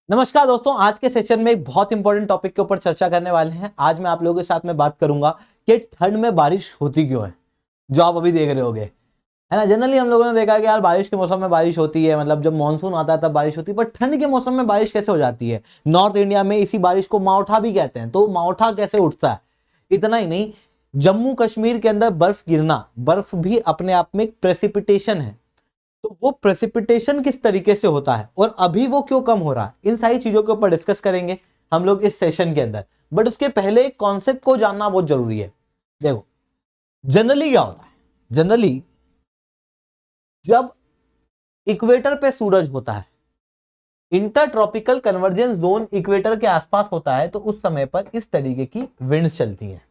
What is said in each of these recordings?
नमस्कार दोस्तों, आज के सेशन में एक बहुत इंपॉर्टेंट टॉपिक के ऊपर चर्चा करने वाले हैं। आज मैं आप लोगों के साथ में बात करूंगा कि ठंड में बारिश होती क्यों है, जो आप अभी देख रहे होगे, है ना। जनरली हम लोगों ने देखा है कि यार बारिश के मौसम में बारिश होती है, मतलब जब मानसून आता है तब बारिश होती है, पर ठंड के मौसम में बारिश कैसे हो जाती है। नॉर्थ इंडिया में इसी बारिश को मावठा भी कहते हैं, तो मावठा कैसे उठता है। इतना ही नहीं, जम्मू कश्मीर के अंदर बर्फ गिरना, बर्फ भी अपने आप में एक प्रेसिपिटेशन है। तो वो प्रेसिपिटेशन किस तरीके से होता है और अभी वो क्यों कम हो रहा है, इन सारी चीजों के ऊपर डिस्कस करेंगे हम लोग इस सेशन के अंदर। बट उसके पहले एक कॉन्सेप्ट को जानना बहुत जरूरी है। देखो, जनरली क्या होता है, जनरली जब इक्वेटर पे सूरज होता है, inter tropical convergence zone equator के आसपास होता है, तो उस समय पर इस तरीके की विंड्स चलती हैं।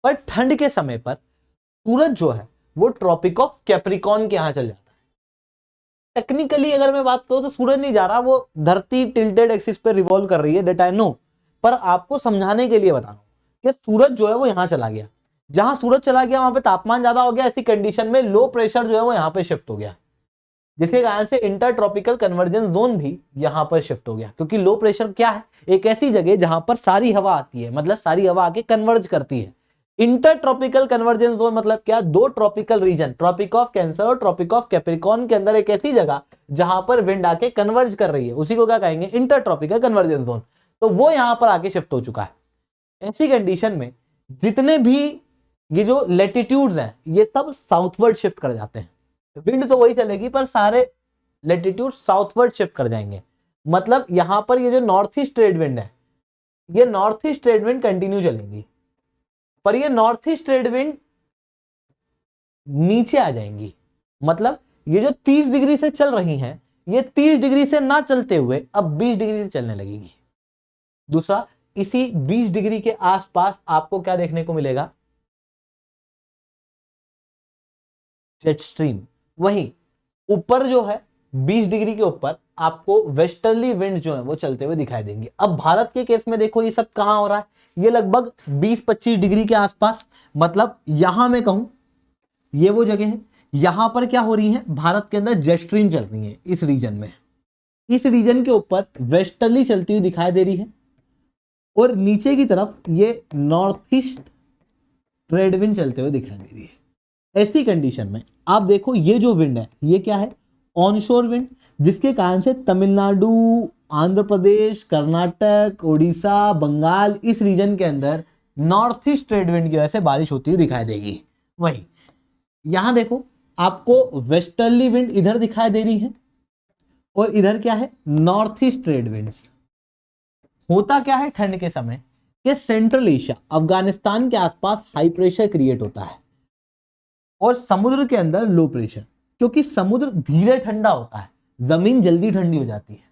पर ठंड के समय पर सूरज जो है वो ट्रॉपिक ऑफ कैप्रिकॉर्न के यहां चल जाता है। टेक्निकली अगर मैं बात करूं तो सूरज नहीं जा रहा, वो धरती टिल्टेड एक्सिस पे रिवॉल्व कर रही है, दैट आई नो। पर आपको समझाने के लिए बता रहा हूं कि सूरज जो है वो यहां चला गया, जहां सूरज चला गया वहां पे तापमान ज्यादा हो गया। ऐसी कंडीशन में लो प्रेशर जो है वो यहां पे शिफ्ट हो गया, जिसके कारण से इंटर ट्रॉपिकल कन्वर्जेंस जोन भी यहां पर शिफ्ट हो गया। क्योंकि लो प्रेशर क्या है, एक ऐसी जगह जहां पर सारी हवा आती है, मतलब सारी हवा आके कन्वर्ज करती है। इंटर ट्रॉपिकल कन्वर्जेंस जोन मतलब क्या, दो tropical region, tropic of Cancer और ट्रॉपिक ऑफ कैप्रिकॉर्न के अंदर एक ऐसी जगह जहां पर विंड आके कन्वर्ज कर रही है, उसी को क्या कहेंगे, इंटर ट्रॉपिकल कन्वर्जेंस जोन। तो वो यहां पर आके शिफ्ट हो चुका है। ऐसी कंडीशन में जितने भी ये जो लेटिट्यूड्स हैं ये सब साउथवर्ड शिफ्ट कर जाते हैं। विंड तो वही चलेगी पर सारे लेटिट्यूड साउथवर्ड शिफ्ट कर जाएंगे। मतलब यहां पर ये जो नॉर्थ ईस्ट ट्रेड विंड है, ये north east trade wind continue चलेंगी, पर ये नॉर्थ ईस्ट ट्रेड विंड नीचे आ जाएंगी। मतलब ये जो 30 डिग्री से चल रही हैं, ये 30 डिग्री से ना चलते हुए अब 20 डिग्री से चलने लगेगी। दूसरा, इसी 20 डिग्री के आसपास आपको क्या देखने को मिलेगा, जेट स्ट्रीम। वहीं ऊपर जो है 20 डिग्री के ऊपर आपको वेस्टर्ली विंड जो है वो चलते हुए दिखाई देंगे। अब भारत के केस में देखो ये सब कहां हो रहा है, ये लगभग 20-25 डिग्री के आसपास। मतलब यहां मैं कहूं ये वो जगह है, यहां पर क्या हो रही है, भारत के अंदर जेट स्ट्रीम चल रही है। इस रीजन में, इस रीजन के ऊपर वेस्टर्ली चलती हुई दिखाई दे रही है, और नीचे की तरफ ये नॉर्थ ईस्ट ट्रेड विंड चलते हुए दिखाई दे रही है। ऐसी कंडीशन में आप देखो ये जो विंड है ये क्या है, ऑनशोर विंड, जिसके कारण से तमिलनाडु, आंध्र प्रदेश, कर्नाटक, उड़ीसा, बंगाल, इस रीजन के अंदर नॉर्थ ईस्ट ट्रेड विंड की वजह से बारिश होती हुई दिखाई देगी। वहीं यहां देखो आपको वेस्टर्ली विंड इधर दिखाई दे रही है, और इधर क्या है, नॉर्थ ईस्ट ट्रेड विंड्स। होता क्या है ठंड के समय कि सेंट्रल एशिया, अफगानिस्तान के आसपास हाई प्रेशर क्रिएट होता है और समुद्र के अंदर लो प्रेशर। क्योंकि समुद्र धीरे ठंडा होता है, जमीन जल्दी ठंडी हो जाती है।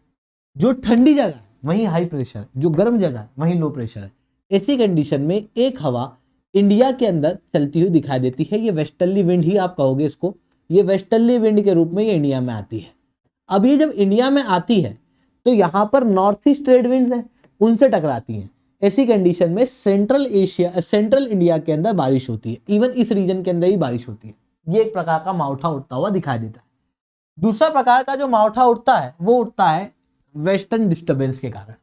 जो ठंडी जगह है वहीं हाई प्रेशर, जो गर्म जगह है वहीं लो प्रेशर है। ऐसी कंडीशन में एक हवा इंडिया के अंदर चलती हुई दिखाई देती है, ये वेस्टर्ली विंड ही आप कहोगे इसको, ये वेस्टर्ली विंड के रूप में ये इंडिया में आती है। अब ये जब इंडिया में आती है तो यहां पर नॉर्थ ईस्ट ट्रेड विंड्स हैं, उनसे टकराती हैं। ऐसी कंडीशन में सेंट्रल एशिया, सेंट्रल इंडिया के अंदर बारिश होती है, इवन इस रीजन के अंदर ही बारिश होती है। ये एक प्रकार का मावठा उठता हुआ दिखाई देता है। दूसरा प्रकार का जो मावठा उठता है वो उठता है वेस्टर्न डिस्टर्बेंस के कारण।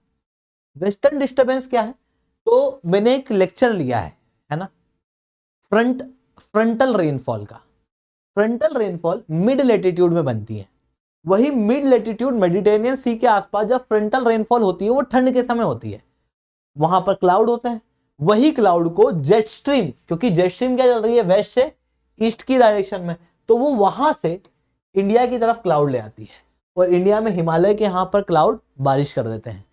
वेस्टर्न डिस्टर्बेंस क्या है, तो मैंने एक लेक्चर लिया है ना, फ्रंटल रेनफॉल का। फ्रंटल रेनफॉल मिड लेटीट्यूड में बनती है। वही मिड लेटीट्यूड मेडिटेरियन सी के आसपास जब फ्रंटल रेनफॉल होती है वो ठंड के समय होती है, वहां पर क्लाउड होते हैं। वही क्लाउड को जेट स्ट्रीम, क्योंकि जेट स्ट्रीम क्या चल रही है, वेस्ट से ईस्ट की डायरेक्शन में, तो वो वहां से इंडिया की तरफ क्लाउड ले आती है, और इंडिया में हिमालय के यहां पर क्लाउड बारिश कर देते हैं।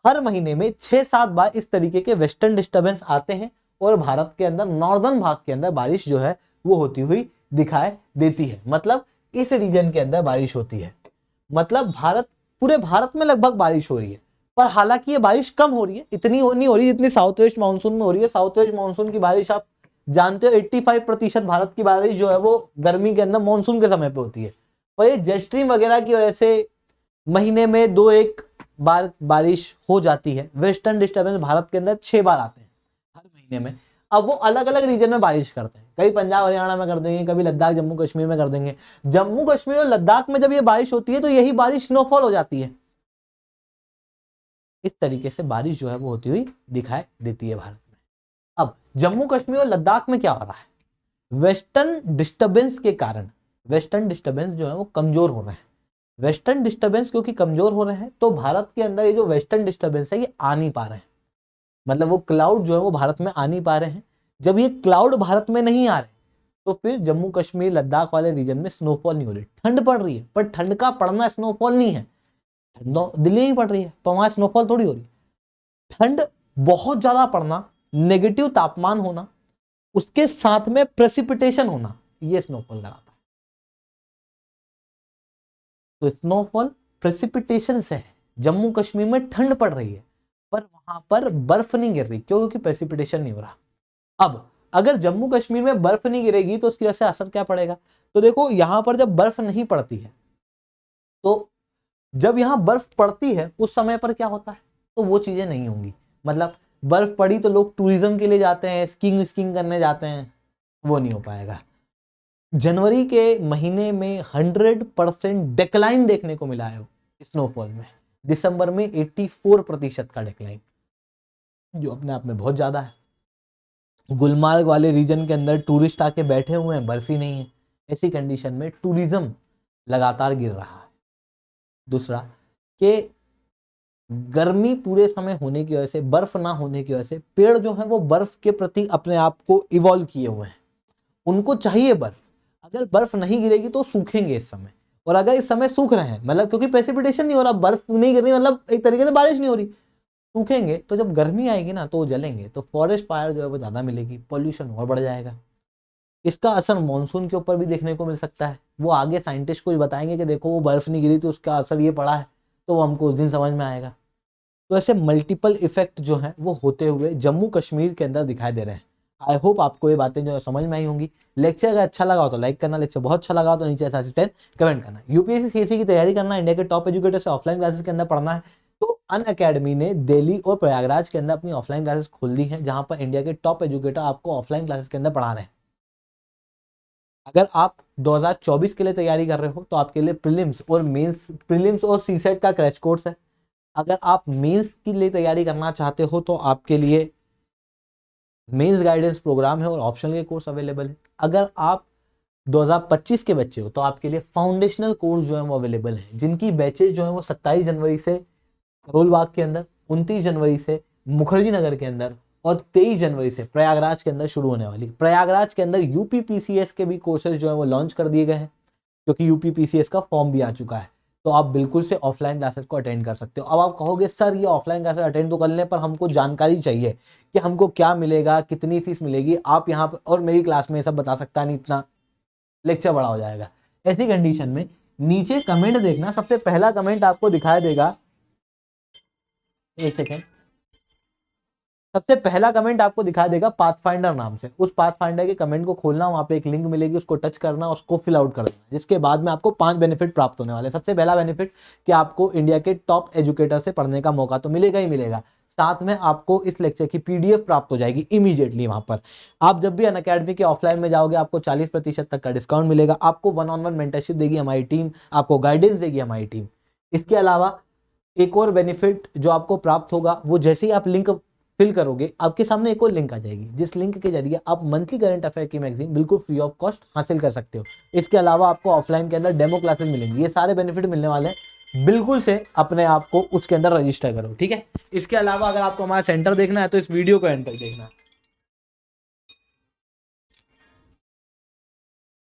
हर महीने में 6-7 बार इस तरीके के वेस्टर्न डिस्टर्बेंस आते हैं, और भारत के अंदर नॉर्दर्न भाग के अंदर बारिश जो है वो होती हुई दिखाई देती है। मतलब इस रीजन के अंदर बारिश होती है। मतलब पूरे भारत में लगभग बारिश हो रही है, पर हालांकि ये बारिश कम हो रही है, इतनी नहीं हो रही जितनी साउथ वेस्ट मानसून में हो रही है। साउथ वेस्ट मानसून की बारिश आप जानते हो 85% भारत की बारिश जो है वो गर्मी के अंदर मानसून के समय पे होती है। पर ये जेट स्ट्रीम वगैरह की वजह से महीने में 2-1 बार बारिश हो जाती है। वेस्टर्न डिस्टर्बेंस भारत के अंदर 6 बार आते हैं हर महीने में। अब वो अलग अलग रीजन में बारिश करते हैं, कभी पंजाब हरियाणा में कर देंगे, कभी लद्दाख जम्मू कश्मीर में कर देंगे। जम्मू कश्मीर और लद्दाख में जब ये बारिश होती है तो यही बारिश स्नोफॉल हो जाती है। इस तरीके से बारिश जो है वो होती हुई दिखाई देती है भारत में। अब जम्मू कश्मीर और लद्दाख में क्या हो रहा है, वेस्टर्न डिस्टर्बेंस के कारण वेस्टर्न डिस्टर्बेंस जो है वो कमजोर हो रहे हैं। वेस्टर्न डिस्टर्बेंस क्योंकि कमजोर हो रहे हैं तो भारत के अंदर ये जो वेस्टर्न डिस्टर्बेंस है ये आ नहीं पा रहे हैं, मतलब वो क्लाउड जो है वो भारत में आ नहीं पा रहे हैं। जब ये क्लाउड भारत में नहीं आ रहे तो फिर जम्मू कश्मीर लद्दाख वाले रीजन में स्नोफॉल नहीं हो रही। ठंड पड़ रही है पर ठंड का पड़ना स्नोफॉल नहीं है, दिल्ली में ही पड़ रही है पर वहां स्नोफॉल थोड़ी हो रही। ठंड बहुत ज्यादा पड़ना, नेगेटिव तापमान होना, उसके साथ में प्रेसिपिटेशन होना, ये स्नोफॉल कराता है। तो स्नोफॉल प्रेसिपिटेशन से है। जम्मू कश्मीर में ठंड पड़ रही है पर वहां पर बर्फ नहीं गिर रही, क्योंकि प्रेसिपिटेशन नहीं हो रहा। अब अगर जम्मू कश्मीर में बर्फ नहीं गिरेगी तो उसकी वजह से असर क्या पड़ेगा, तो देखो यहां पर जब बर्फ नहीं पड़ती है तो जब यहां बर्फ पड़ती है उस समय पर क्या होता है, तो वो चीजें नहीं होंगी। मतलब बर्फ पड़ी तो लोग टूरिज्म के लिए जाते हैं, स्कीइंग करने जाते हैं, वो नहीं हो पाएगा। जनवरी के महीने में 100% डिक्लाइन देखने को मिला है स्नोफॉल में। दिसंबर में 84% का डिक्लाइन, जो अपने आप में बहुत ज्यादा है। गुलमार्ग वाले रीजन के अंदर टूरिस्ट आके बैठे हुए हैं, बर्फ ही नहीं है। ऐसी कंडीशन में टूरिज्म लगातार गिर रहा है। दूसरा कि गर्मी पूरे समय होने की वजह से, बर्फ ना होने की वजह से पेड़ जो है वो बर्फ के प्रति अपने आप को इवॉल्व किए हुए हैं, उनको चाहिए बर्फ। अगर बर्फ नहीं गिरेगी तो सूखेंगे इस समय, और अगर इस समय सूख रहे हैं मतलब क्योंकि प्रेसिपिटेशन नहीं हो रहा, बर्फ नहीं गिर रही, मतलब एक तरीके से बारिश नहीं हो रही, सूखेंगे तो जब गर्मी आएगी ना तो वो जलेंगे, तो फॉरेस्ट फायर जो है वो ज्यादा मिलेगी, पॉल्यूशन और बढ़ जाएगा। इसका असर मानसून के ऊपर भी देखने को मिल सकता है। वो आगे साइंटिस्ट कुछ बताएंगे कि देखो वो बर्फ नहीं गिरी तो उसका असर ये पड़ा है, तो वो हमको उस दिन समझ में आएगा। तो ऐसे मल्टीपल इफेक्ट जो हैं वो होते हुए जम्मू कश्मीर के अंदर दिखाई दे रहे हैं। आई होप आपको ये बातें जो है समझ में आई होंगी। लेक्चर अगर अच्छा लगा हो तो लाइक करना, लेक्चर बहुत अच्छा लगा हो तो नीचे ऐसा 10 कमेंट करना। यूपीएससी सीएससी की तैयारी करना, इंडिया के टॉप एजुकेटर से ऑफलाइन क्लासेस के अंदर पढ़ना है तो अनअकैडमी ने दिल्ली और प्रयागराज के अंदर अपनी ऑफलाइन क्लासेस खोल दी हैं, जहां पर इंडिया के टॉप एजुकेटर आपको ऑफलाइन क्लासेस के अंदर पढ़ा रहे हैं। अगर आप 2024 के लिए तैयारी कर रहे हो तो आपके लिए प्रीलिम्स और सीसेट का क्रैश कोर्स है। अगर आप मेंस के लिए तैयारी करना चाहते हो तो आपके लिए मेंस गाइडेंस प्रोग्राम है और ऑप्शनल के कोर्स अवेलेबल है। अगर आप 2025 के बच्चे हो तो आपके लिए फाउंडेशनल कोर्स जो है वो अवेलेबल है, जिनकी बैचेज जो है वो 27 जनवरी से करोल बाग के अंदर, 29 जनवरी से मुखर्जी नगर के अंदर और 23 जनवरी से प्रयागराज के अंदर शुरू होने वाली। प्रयागराज के अंदर यूपीपीसीएस के भी कोर्सेज जो है वो लॉन्च कर दिए गए हैं, क्योंकि यूपीपीसीएस का फॉर्म भी आ चुका है, तो आप बिल्कुल से ऑफलाइन क्लासेस को अटेंड कर सकते हो। अब आप कहोगे सर ये ऑफलाइन क्लासेस अटेंड तो कर लें पर हमको जानकारी चाहिए कि हमको क्या मिलेगा, कितनी फीस मिलेगी। आप यहाँ पर और मेरी क्लास में ये सब बता सकता नहीं, इतना लेक्चर बड़ा हो जाएगा। ऐसी कंडीशन में नीचे कमेंट देखना, सबसे पहला कमेंट आपको दिखाई देगा, एक सेकेंड, सबसे पहला कमेंट आपको दिखा देगा पाथफाइंडर नाम से। उस पाथफाइंडर के कमेंट को खोलना, वहां पे एक लिंक मिलेगी, उसको टच करना, उसको फिल आउट कर देना, जिसके बाद में आपको 5 बेनिफिट प्राप्त होने वाले। सबसे पहला बेनिफिट कि आपको इंडिया के टॉप एजुकेटर से पढ़ने का मौका तो मिलेगा ही मिलेगा, साथ में आपको इस लेक्चर की पीडीएफ प्राप्त हो जाएगी इमीडिएटली। वहां पर आप जब भी अनअकैडमी के ऑफलाइन में जाओगे आपको 40% तक का डिस्काउंट मिलेगा। आपको 1-on-1 मेंटरशिप देगी हमारी टीम, आपको गाइडेंस देगी हमारी टीम। इसके अलावा एक और बेनिफिट जो आपको प्राप्त होगा, वो जैसे ही आप लिंक फिल करोगे आपके सामने एक और लिंक आ जाएगी, जिस लिंक के जरिए आप मंथली करंट अफेयर की मैगजीन बिल्कुल फ्री ऑफ कॉस्ट हासिल कर सकते हो। इसके अलावा आपको ऑफलाइन के अंदर डेमो क्लासेस मिलेंगी। ये सारे बेनिफिट मिलने वाले हैं, बिल्कुल से अपने आप को उसके अंदर रजिस्टर करो, ठीक है। इसके अलावा अगर आपको हमारा सेंटर देखना है तो इस वीडियो को एंड तक देखना।